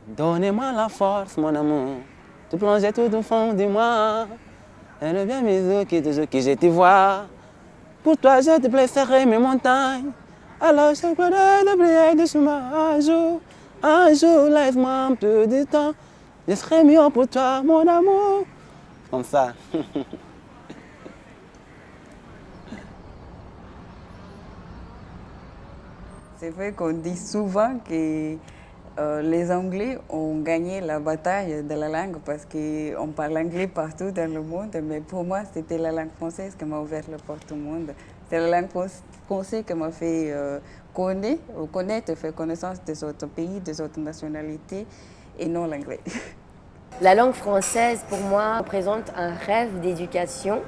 Donnez-moi la force, mon amour, de plonger tout au fond de moi. Et le bien mes yeux qui je te vois. Pour toi, je te blesserai mes montagnes. Alors je pourrai le briller de chemin un jour, laisse-moi un peu de temps. Je serai mieux pour toi, mon amour. Comme ça. C'est vrai qu'on dit souvent que les Anglais ont gagné la bataille de la langue parce qu'on parle anglais partout dans le monde, mais pour moi, c'était la langue française qui m'a ouvert la porte au monde. C'est la langue française qui m'a fait connaître, faire connaissance des autres pays, des autres nationalités, et non l'anglais. La langue française, pour moi, représente un rêve d'éducation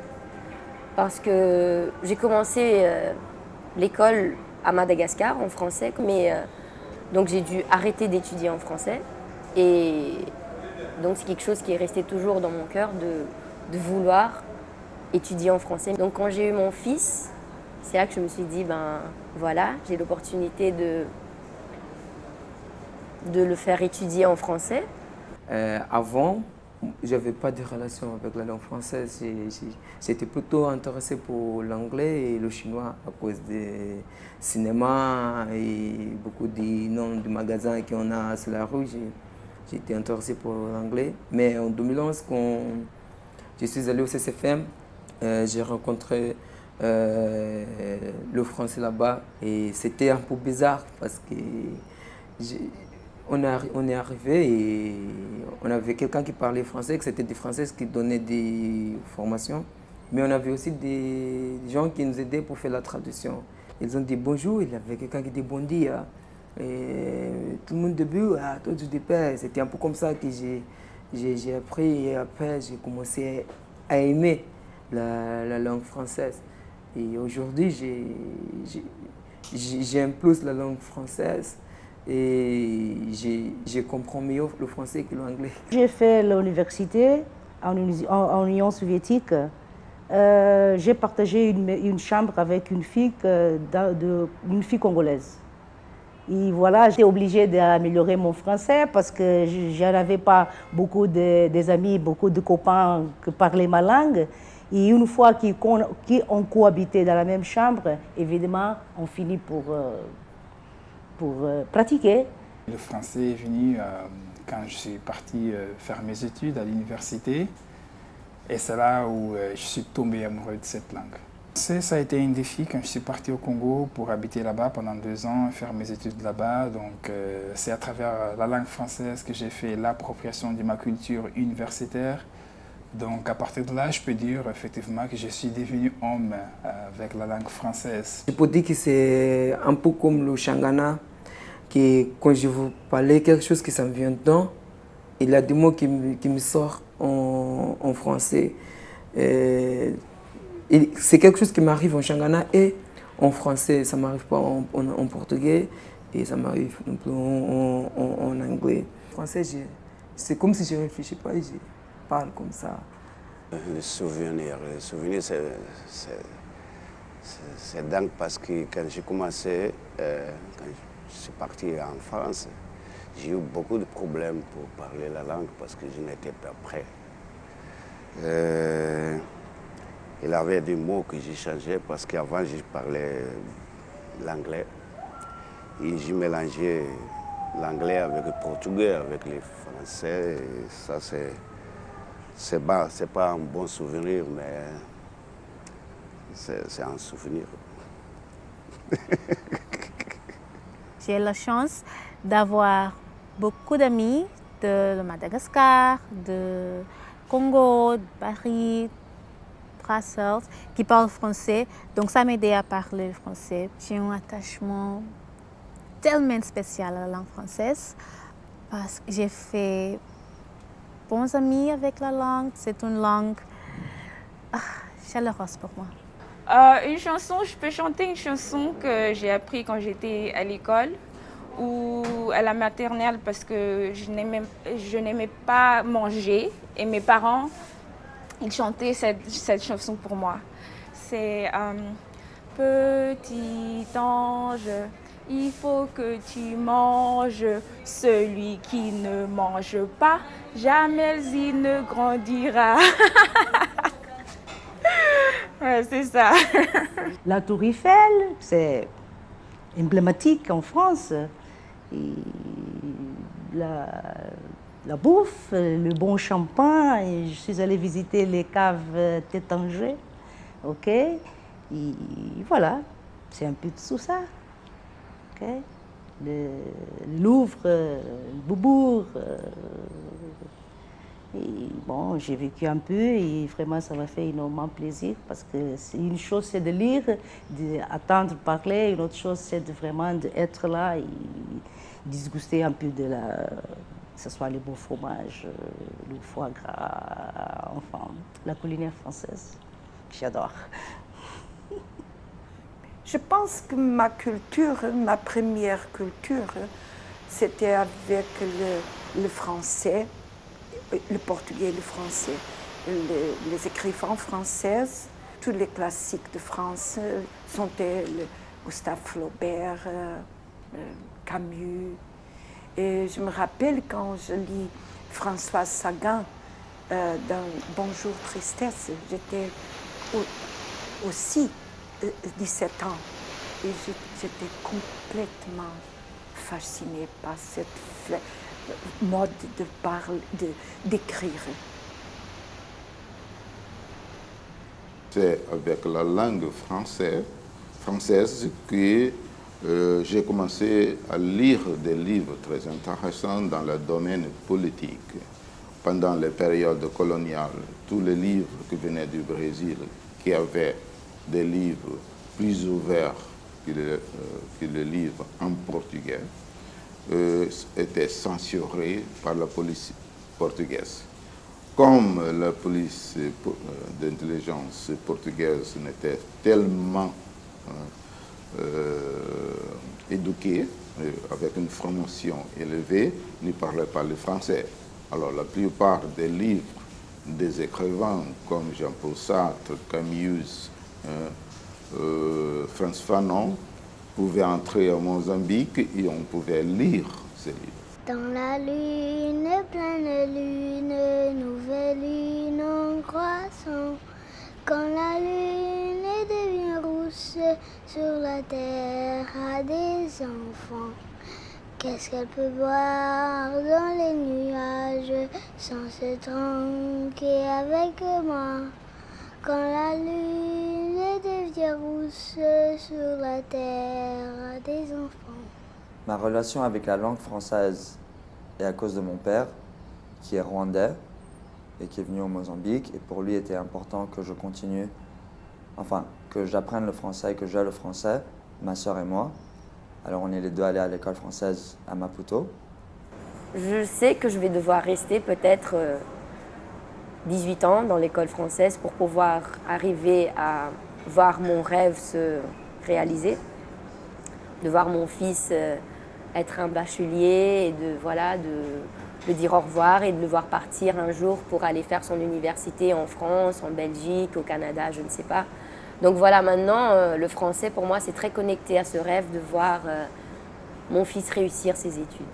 parce que j'ai commencé l'école à Madagascar en français, mais donc j'ai dû arrêter d'étudier en français. Et donc c'est quelque chose qui est resté toujours dans mon cœur de vouloir étudier en français. Donc quand j'ai eu mon fils, c'est là que je me suis dit, ben voilà, j'ai l'opportunité de le faire étudier en français. Avant, je n'avais pas de relation avec la langue française. J'étais plutôt intéressé pour l'anglais et le chinois à cause des cinémas et beaucoup de noms de magasins qu'on a sur la rue. J'étais intéressé pour l'anglais. Mais en 2011, quand je suis allé au CCFM, j'ai rencontré le français là-bas et c'était un peu bizarre parce que on est arrivé et on avait quelqu'un qui parlait français, que c'était des Françaises qui donnaient des formations. Mais on avait aussi des gens qui nous aidaient pour faire la traduction. Ils ont dit bonjour, il y avait quelqu'un qui dit bon dia. Et tout le monde début, à tout du départ, c'était un peu comme ça que j'ai appris et après j'ai commencé à aimer la langue française. Et aujourd'hui, j'aime plus la langue française et je comprends mieux le français que l'anglais. J'ai fait l'université en Union soviétique. J'ai partagé une chambre avec une fille congolaise. Et voilà, j'étais obligée d'améliorer mon français parce que je n'avais pas beaucoup des amis, beaucoup de copains qui parlaient ma langue. Et une fois qu'on cohabitait dans la même chambre, évidemment, on finit pour pratiquer. Le français est venu quand je suis parti faire mes études à l'université. Et c'est là où je suis tombé amoureux de cette langue. Ça a été un défi quand je suis parti au Congo pour habiter là-bas pendant 2 ans, faire mes études là-bas. Donc c'est à travers la langue française que j'ai fait l'appropriation de ma culture universitaire. Donc à partir de là, je peux dire effectivement que je suis devenu homme avec la langue française. Je peux dire que c'est un peu comme le Shangana, que quand je vous parlais quelque chose qui ça me vient dedans, il y a des mots qui me sortent en français. C'est quelque chose qui m'arrive en Shangana et en français, ça ne m'arrive pas en portugais et ça m'arrive non plus en anglais. En français, c'est comme si je ne réfléchis pas et je parle comme ça. Les souvenirs, c'est dingue parce que quand j'ai commencé, quand je suis parti en France, j'ai eu beaucoup de problèmes pour parler la langue parce que je n'étais pas prêt. Il y avait des mots que j'ai changés parce qu'avant je parlais l'anglais et j'ai mélangé l'anglais avec le portugais, avec le français. Et ça, c'est pas un bon souvenir, mais c'est un souvenir. J'ai la chance d'avoir beaucoup d'amis de Madagascar, de Congo, de Paris, Bruxelles, qui parlent français. Donc ça m'a aidé à parler le français. J'ai un attachement tellement spécial à la langue française parce que j'ai fait bons amis avec la langue. C'est une langue chaleureuse pour moi. Une chanson, je peux chanter une chanson que j'ai appris quand j'étais à l'école ou à la maternelle parce que je n'aimais pas manger et mes parents, ils chantaient cette chanson pour moi. C'est Petit ange, Il faut que tu manges. Celui qui ne mange pas, jamais il ne grandira. Ouais, c'est ça. La Tour Eiffel, c'est emblématique en France. Et la bouffe, le bon champagne. Je suis allée visiter les caves Tétanger. OK? Et voilà, c'est un peu tout ça. OK? Le Louvre, le Beaubourg. Et bon, j'ai vécu un peu et vraiment ça m'a fait énormément plaisir parce que une chose c'est de lire, d'entendre parler, une autre chose c'est vraiment d'être là et disguster un peu de que ce soit les beaux fromages, le foie gras, enfin, la culinaire française. J'adore. Je pense que ma première culture, c'était avec le français, le portugais et le français. Les écrivains français, tous les classiques de France sont Gustave Flaubert, Camus. Et je me rappelle quand je lis Françoise Sagan dans Bonjour Tristesse, j'étais aussi 17 ans et j'étais complètement fascinée par cette mode d'écrire. C'est avec la langue française que j'ai commencé à lire des livres très intéressants dans le domaine politique. Pendant les périodes coloniales, tous les livres qui venaient du Brésil, qui avaient des livres plus ouverts que les livres en portugais, étaient censurés par la police portugaise. Comme la police d'intelligence portugaise n'était tellement éduquée, avec une formation élevée, ne parlait pas le français. Alors la plupart des livres des écrivains comme Jean-Paul Sartre, Camus, Frantz Fanon pouvaient entrer à Mozambique et on pouvait lire ces livres. Dans la lune, pleine lune, nouvelle lune en croissant. Quand la lune devient rousse, sur la terre à des enfants. Qu'est-ce qu'elle peut voir dans les nuages sans se tranquer avec moi? Quand la lune devient rousse, sur la terre à des enfants. Ma relation avec la langue française est à cause de mon père, qui est rwandais et qui est venu au Mozambique. Et pour lui, il était important que je continue, enfin, que j'apprenne le français et que j'aie le français, ma sœur et moi. Alors on est les deux allés à l'école française à Maputo. Je sais que je vais devoir rester peut-être 18 ans dans l'école française pour pouvoir arriver à voir mon rêve se réaliser, de voir mon fils être un bachelier et de dire au revoir et de le voir partir un jour pour aller faire son université en France, en Belgique, au Canada, je ne sais pas. Donc voilà, maintenant, le français pour moi c'est très connecté à ce rêve de voir mon fils réussir ses études.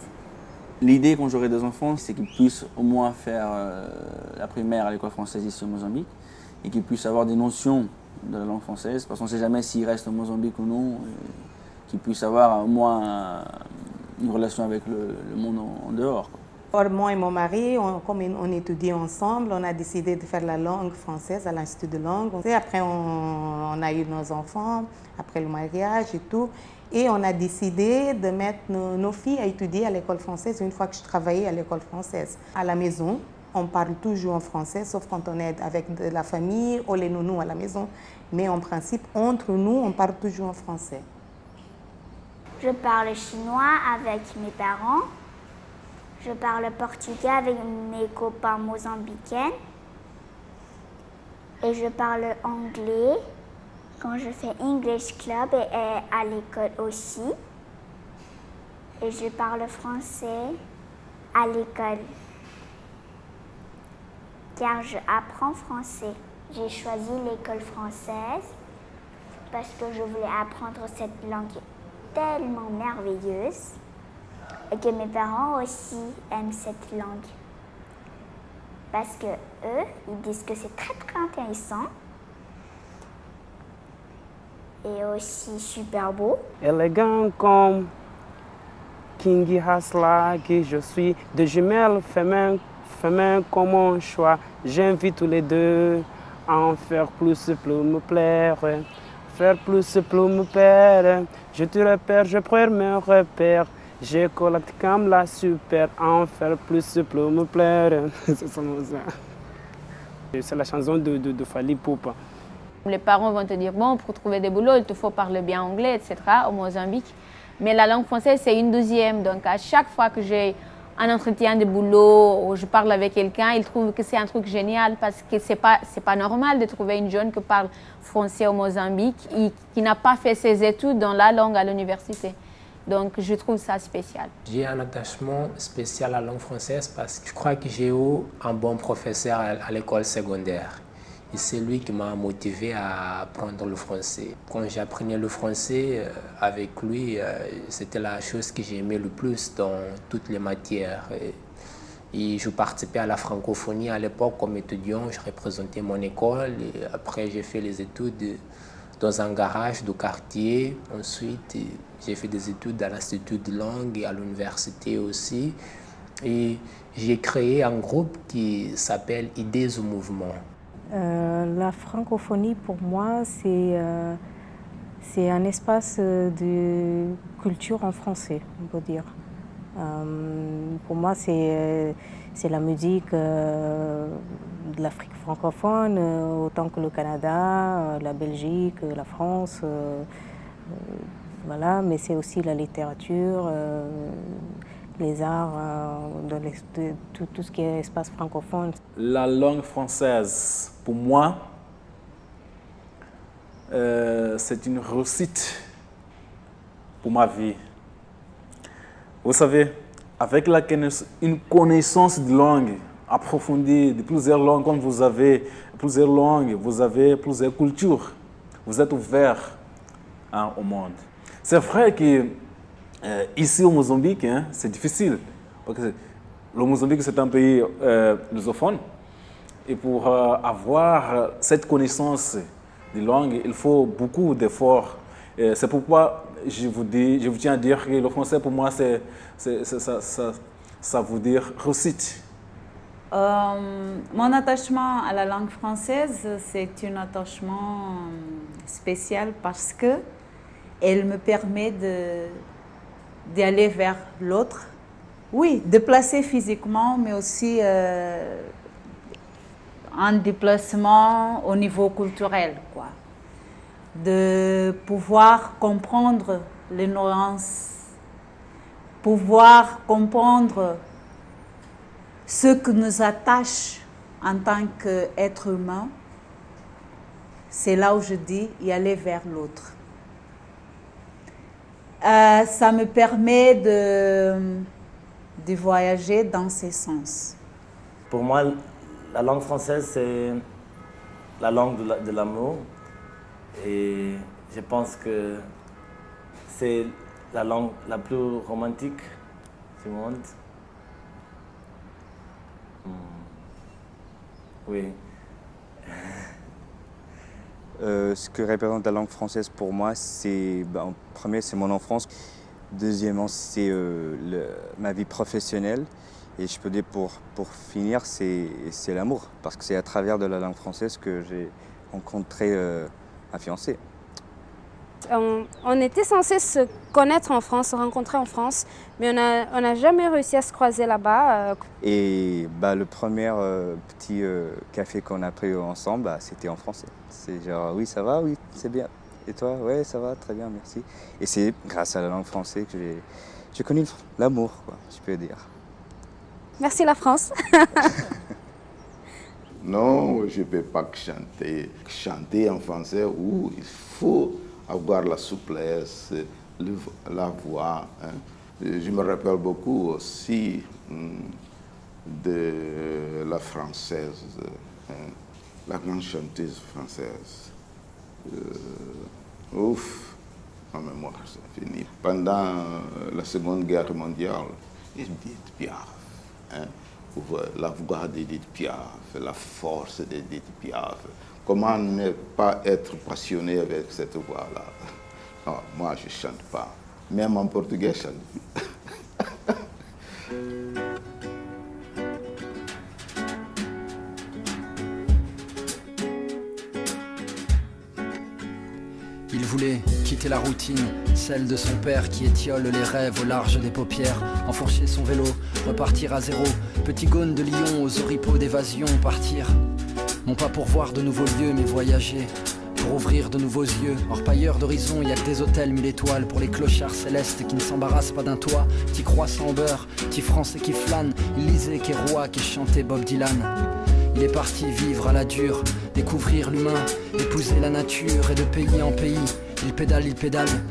L'idée quand j'aurai des enfants, c'est qu'ils puissent au moins faire la primaire à l'école française ici au Mozambique et qu'ils puissent avoir des notions de la langue française, parce qu'on ne sait jamais s'ils restent au Mozambique ou non, qu'ils puissent avoir au moins une relation avec le monde en dehors. Or, moi et mon mari, comme on étudie ensemble, on a décidé de faire la langue française à l'Institut de langue. Et après, on a eu nos enfants, après le mariage et tout. Et on a décidé de mettre nos filles à étudier à l'école française une fois que je travaillais à l'école française. À la maison, on parle toujours en français, sauf quand on est avec de la famille ou les nounous à la maison. Mais en principe, entre nous, on parle toujours en français. Je parle chinois avec mes parents. Je parle portugais avec mes copains mozambicains. Et je parle anglais quand je fais English Club et à l'école aussi. Et je parle français à l'école, car je apprends français. J'ai choisi l'école française parce que je voulais apprendre cette langue tellement merveilleuse et que mes parents aussi aiment cette langue. Parce que eux, ils disent que c'est très très intéressant et aussi super beau. Élégant comme Kingi Hasla, que je suis, de jumelles femelles comme mon choix. J'invite tous les deux à en faire plus pour me plaire. Faire plus pour me plaire. Je te repère, je prends mes repères. Je collecte comme la super, en faire plus pour me plaire. C'est la chanson de Fally Ipupa. Les parents vont te dire, bon, pour trouver des boulots, il te faut parler bien anglais, etc. au Mozambique. Mais la langue française, c'est une deuxième. Donc, à chaque fois que j'ai un entretien de boulot ou je parle avec quelqu'un, il trouve que c'est un truc génial parce que c'est pas normal de trouver une jeune qui parle français au Mozambique et qui n'a pas fait ses études dans la langue à l'université. Donc, je trouve ça spécial. J'ai un attachement spécial à la langue française parce que je crois que j'ai eu un bon professeur à l'école secondaire. Et c'est lui qui m'a motivé à apprendre le français. Quand j'apprenais le français avec lui, c'était la chose que j'aimais le plus dans toutes les matières. Et je participais à la francophonie à l'époque comme étudiant, je représentais mon école. Et après, j'ai fait les études dans un garage de quartier. Ensuite, j'ai fait des études à l'Institut de langue et à l'université aussi. Et j'ai créé un groupe qui s'appelle Idées au mouvement. La francophonie, pour moi, c'est un espace de culture en français, on peut dire. Pour moi, c'est la musique de l'Afrique francophone, autant que le Canada, la Belgique, la France. Voilà, mais c'est aussi la littérature, les arts, tout ce qui est espace francophone. La langue française, pour moi, c'est une réussite pour ma vie. Vous savez, avec une connaissance de langue approfondie, de plusieurs langues, comme vous avez plusieurs langues, vous avez plusieurs cultures, vous êtes ouvert au monde. C'est vrai que ici au Mozambique, c'est difficile. Parce que le Mozambique, c'est un pays lusophone. Et pour avoir cette connaissance des langues, il faut beaucoup d'efforts. C'est pourquoi je vous tiens à dire que le français, pour moi, ça veut dire réussite. Mon attachement à la langue française, c'est un attachement spécial parce que elle me permet d'aller vers l'autre. Oui, déplacer physiquement, mais aussi un déplacement au niveau culturel, quoi. De pouvoir comprendre les nuances, pouvoir comprendre ce qui nous attache en tant qu'être humain. C'est là où je dis y aller vers l'autre. Ça me permet de voyager dans ces sens. Pour moi, la langue française, c'est la langue de l'amour. Et je pense que c'est la langue la plus romantique du monde. Oui. Ce que représente la langue française pour moi, c'est, en premier, c'est mon enfance. Deuxièmement, c'est ma vie professionnelle. Et je peux dire pour finir, c'est l'amour. Parce que c'est à travers de la langue française que j'ai rencontré ma fiancée. On était censé se connaître en France, se rencontrer en France, mais on n'a jamais réussi à se croiser là-bas. Et le premier petit café qu'on a pris ensemble, c'était en français. C'est genre, oui, ça va, oui, c'est bien. Et toi? Ouais, ça va, très bien, merci. Et c'est grâce à la langue française que j'ai connu l'amour, quoi, je peux dire. Merci la France. Non, je ne peux pas chanter. Chanter en français, où il faut avoir la souplesse, la voix. Je me rappelle beaucoup aussi de la française, la grande chanteuse française. en mémoire, c'est fini. Pendant la Seconde Guerre mondiale, Edith Piaf, hein, pour la voix d'Edith Piaf, la force d'Edith Piaf. Comment ne pas être passionné avec cette voix-là? Non, moi, je ne chante pas. Même en portugais, je chante. Il voulait quitter la routine, celle de son père qui étiole les rêves au large des paupières, enfourcher son vélo, repartir à zéro, petit Gaune de Lyon aux oripeaux d'évasion, partir. Non pas pour voir de nouveaux lieux, mais voyager, pour ouvrir de nouveaux yeux. Orpailleur d'horizon, y a que des hôtels 1000 étoiles pour les clochards célestes qui ne s'embarrassent pas d'un toit. Petit croissant au beurre, petit français qui flâne, il lisait Kérois qui chantait Bob Dylan. Il est parti vivre à la dure, découvrir l'humain, épouser la nature et de pays en pays. Il pédale,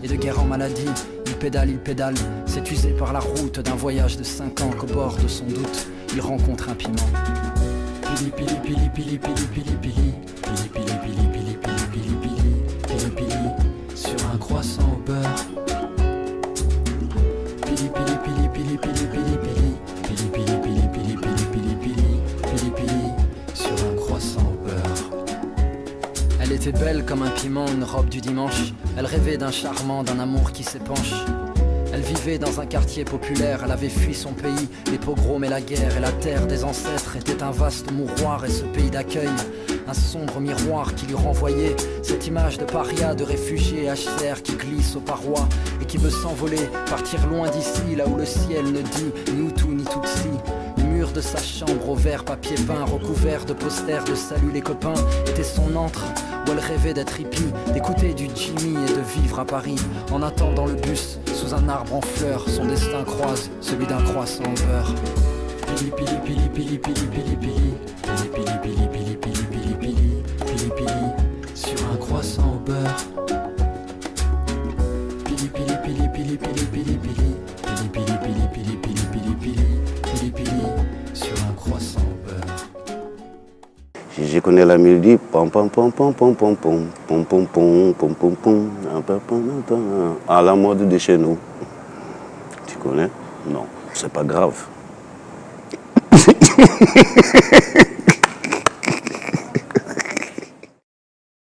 et de guerre en maladie. Il pédale, c'est usé par la route d'un voyage de 5 ans qu'au bord de son doute, il rencontre un piment. Pili pili pili pili pili pili pili pili pili pili pili pili pili pili pili sur un croissant au beurre. Pili pili pili pili pili pili pili pili pili pili pili pili pili pili sur un croissant au beurre. Elle était belle comme un piment, une robe du dimanche. Elle rêvait d'un charmant, d'un amour qui s'épanche. Elle vivait dans un quartier populaire, elle avait fui son pays, les pogroms et la guerre, et la terre des ancêtres était un vaste mouroir, et ce pays d'accueil, un sombre miroir qui lui renvoyait cette image de paria, de réfugié HCR qui glisse aux parois, et qui veut s'envoler, partir loin d'ici, là où le ciel ne dit ni Hutu ni Tutsi. Les murs de sa chambre au vert papier peint, recouvert de posters de salut les copains, était son antre, où elle rêvait d'être hippie, d'écouter du Jimmy et de vivre à Paris. En attendant le bus, sous un arbre en fleurs, son destin croise celui d'un croissant au beurre. Pili pili pili pili pili pili pili pili pili pili pili pili pili pili pili pili sur un croissant au beurre. Pili pili pili pili pili pili pili pili pili pili pili pili pili pili pili sur un croissant au beurre. Je connais la mélodie, pom pom pom pom pom pom pom pom pom pom pom pom pom à la mode de chez nous. Tu connais? Non, c'est pas grave.